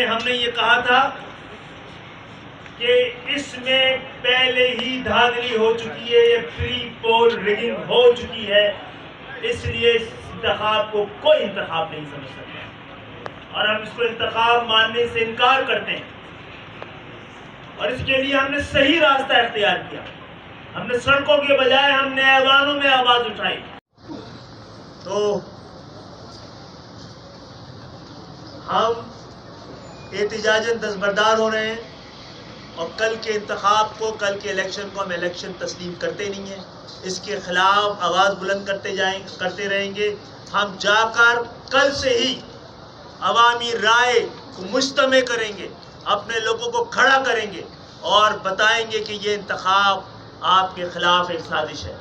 ہم نے یہ کہا تھا کہ اس میں پہلے ہی دھاندلی ہو چکی ہے، یہ پری پول ریگنگ ہو چکی ہے، اس لیے اس انتخاب کو کوئی انتخاب نہیں سمجھ سکتا اور ہم اس کو انتخاب ماننے سے انکار کرتے ہیں۔ اور اس کے لیے ہم نے صحیح راستہ اختیار کیا، ہم نے سڑکوں کے بجائے ہم نے ایوانوں میں آواز اٹھائی۔ تو ہم احتجاجاً دستبردار ہو رہے ہیں اور کل کے انتخاب کو، کل کے الیکشن کو ہم الیکشن تسلیم کرتے نہیں ہیں، اس کے خلاف آواز بلند کرتے رہیں گے۔ ہم جا کر کل سے ہی عوامی رائے کو مجتمع کریں گے، اپنے لوگوں کو کھڑا کریں گے اور بتائیں گے کہ یہ انتخاب آپ کے خلاف ایک سازش ہے۔